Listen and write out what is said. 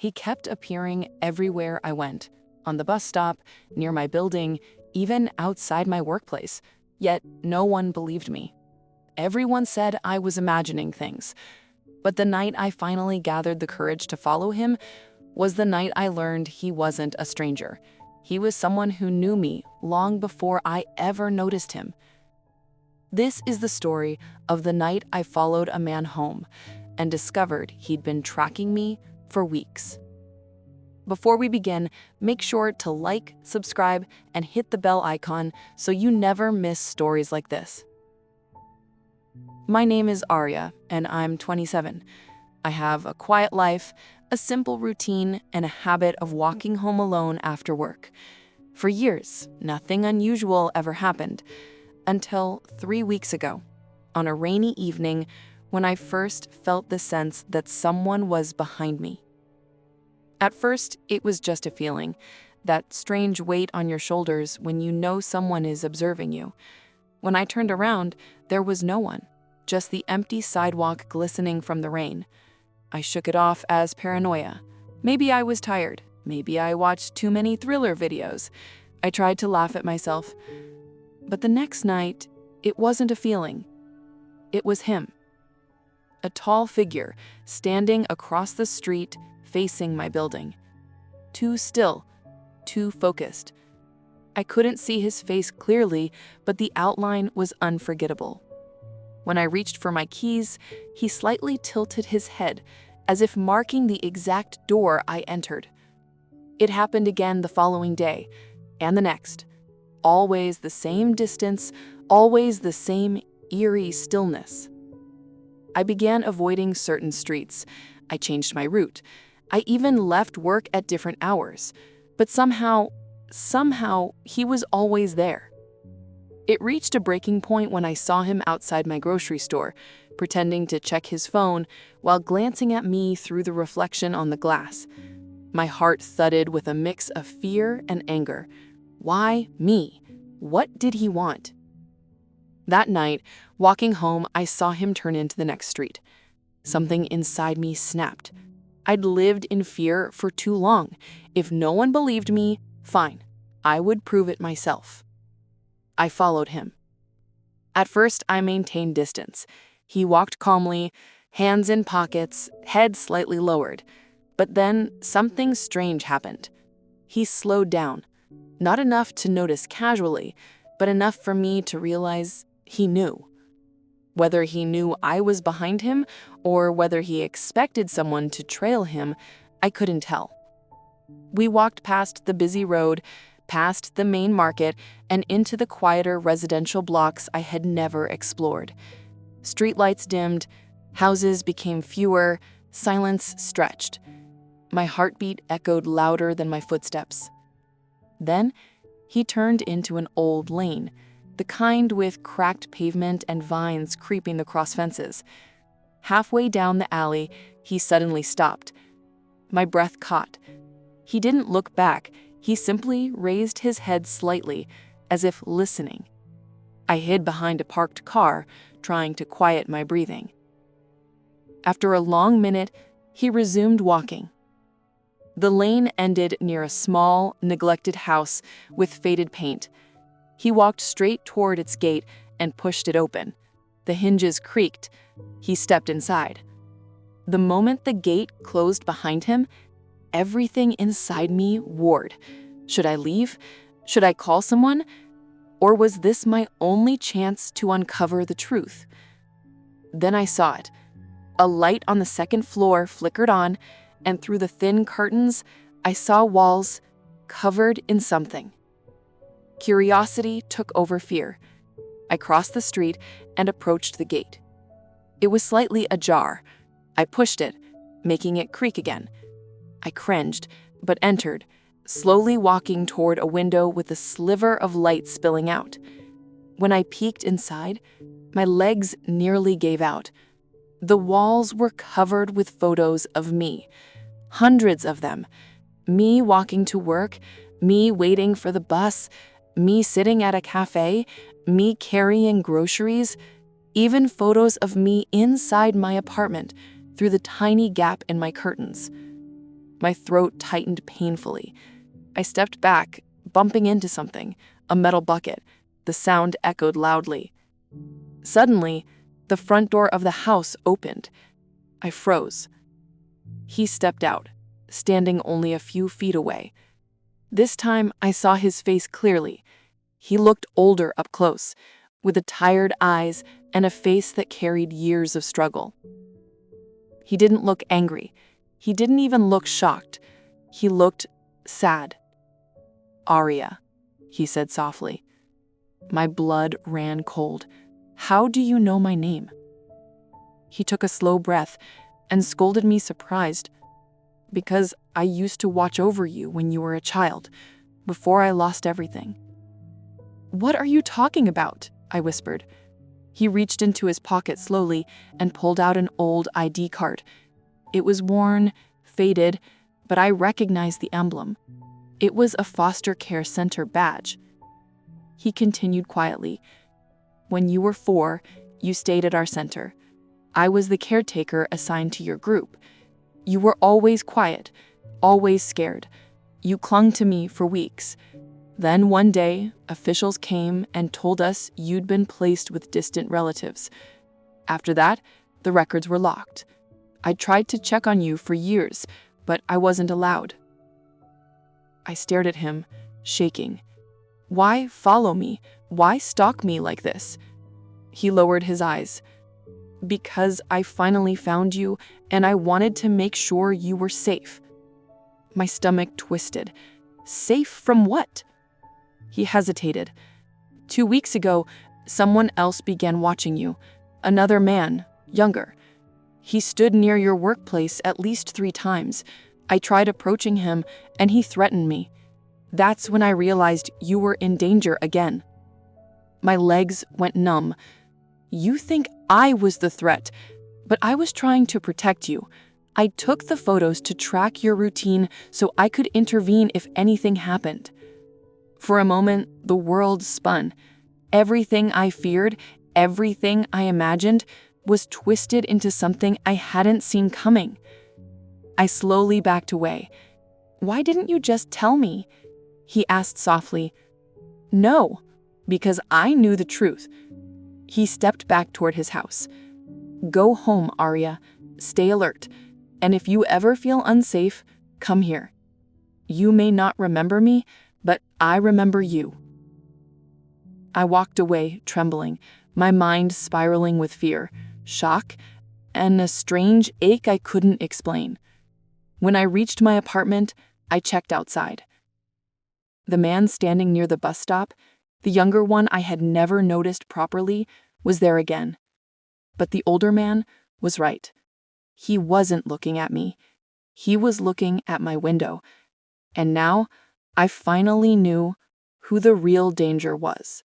He kept appearing everywhere I went, on the bus stop, near my building, even outside my workplace. Yet no one believed me. Everyone said I was imagining things. But the night I finally gathered the courage to follow him was the night I learned he wasn't a stranger. He was someone who knew me long before I ever noticed him. This is the story of the night I followed a man home and discovered he'd been tracking me for weeks. Before we begin, make sure to like, subscribe, and hit the bell icon so you never miss stories like this. My name is Arya, and I'm 27. I have a quiet life, a simple routine, and a habit of walking home alone after work. For years, nothing unusual ever happened, until 3 weeks ago, on a rainy evening when I first felt the sense that someone was behind me. At first, it was just a feeling, that strange weight on your shoulders when you know someone is observing you. When I turned around, there was no one, just the empty sidewalk glistening from the rain. I shook it off as paranoia. Maybe I was tired. Maybe I watched too many thriller videos. I tried to laugh at myself. But the next night, it wasn't a feeling. It was him. A tall figure standing across the street facing my building. Too still, too focused. I couldn't see his face clearly, but the outline was unforgettable. When I reached for my keys, he slightly tilted his head, as if marking the exact door I entered. It happened again the following day, and the next. Always the same distance, always the same eerie stillness. I began avoiding certain streets. I changed my route. I even left work at different hours. But somehow he was always there. It reached a breaking point when I saw him outside my grocery store, pretending to check his phone while glancing at me through the reflection on the glass. My heart thudded with a mix of fear and anger. Why me? What did he want? That night, walking home, I saw him turn into the next street. Something inside me snapped. I'd lived in fear for too long. If no one believed me, fine. I would prove it myself. I followed him. At first, I maintained distance. He walked calmly, hands in pockets, head slightly lowered. But then something strange happened. He slowed down. Not enough to notice casually, but enough for me to realize he knew. Whether he knew I was behind him or whether he expected someone to trail him, I couldn't tell. We walked past the busy road, past the main market, and into the quieter residential blocks I had never explored. Streetlights dimmed, houses became fewer, silence stretched. My heartbeat echoed louder than my footsteps. Then, he turned into an old lane, the kind with cracked pavement and vines creeping across fences. Halfway down the alley, he suddenly stopped. My breath caught. He didn't look back. He simply raised his head slightly, as if listening. I hid behind a parked car, trying to quiet my breathing. After a long minute, he resumed walking. The lane ended near a small, neglected house with faded paint. He walked straight toward its gate and pushed it open. The hinges creaked. He stepped inside. The moment the gate closed behind him, everything inside me warred. Should I leave? Should I call someone? Or was this my only chance to uncover the truth? Then I saw it. A light on the second floor flickered on, and through the thin curtains, I saw walls covered in something. Curiosity took over fear. I crossed the street and approached the gate. It was slightly ajar. I pushed it, making it creak again. I cringed, but entered, slowly walking toward a window with a sliver of light spilling out. When I peeked inside, my legs nearly gave out. The walls were covered with photos of me, hundreds of them. Me walking to work, me waiting for the bus, me sitting at a cafe, me carrying groceries, even photos of me inside my apartment through the tiny gap in my curtains. My throat tightened painfully. I stepped back, bumping into something, a metal bucket. The sound echoed loudly. Suddenly, the front door of the house opened. I froze. He stepped out, standing only a few feet away. This time, I saw his face clearly. He looked older up close, with the tired eyes and a face that carried years of struggle. He didn't look angry. He didn't even look shocked. He looked sad. "Arya," he said softly. My blood ran cold. "How do you know my name?" He took a slow breath and scolded me, surprised. "Because I used to watch over you when you were a child, before I lost everything." "What are you talking about?" I whispered. He reached into his pocket slowly and pulled out an old ID card. It was worn, faded, but I recognized the emblem. It was a foster care center badge. He continued quietly. "When you were 4, you stayed at our center. I was the caretaker assigned to your group. You were always quiet, always scared. You clung to me for weeks. Then one day, officials came and told us you'd been placed with distant relatives. After that, the records were locked. I tried to check on you for years, but I wasn't allowed." I stared at him, shaking. "Why follow me? Why stalk me like this?" He lowered his eyes. "Because I finally found you, and I wanted to make sure you were safe." My stomach twisted. "Safe from what?" He hesitated. "2 weeks ago, someone else began watching you. Another man, younger. He stood near your workplace at least 3 times. I tried approaching him, and he threatened me. That's when I realized you were in danger again." My legs went numb. "You think I was the threat, but I was trying to protect you. I took the photos to track your routine so I could intervene if anything happened." For a moment, the world spun. Everything I feared, everything I imagined, was twisted into something I hadn't seen coming. I slowly backed away. "Why didn't you just tell me?" he asked softly. "No, because I knew the truth." He stepped back toward his house. "Go home, Arya. Stay alert. And if you ever feel unsafe, come here. You may not remember me, but I remember you." I walked away, trembling, my mind spiraling with fear, shock, and a strange ache I couldn't explain. When I reached my apartment, I checked outside. The man standing near the bus stop, the younger one I had never noticed properly, was there again. But the older man was right. He wasn't looking at me. He was looking at my window. And now, I finally knew who the real danger was.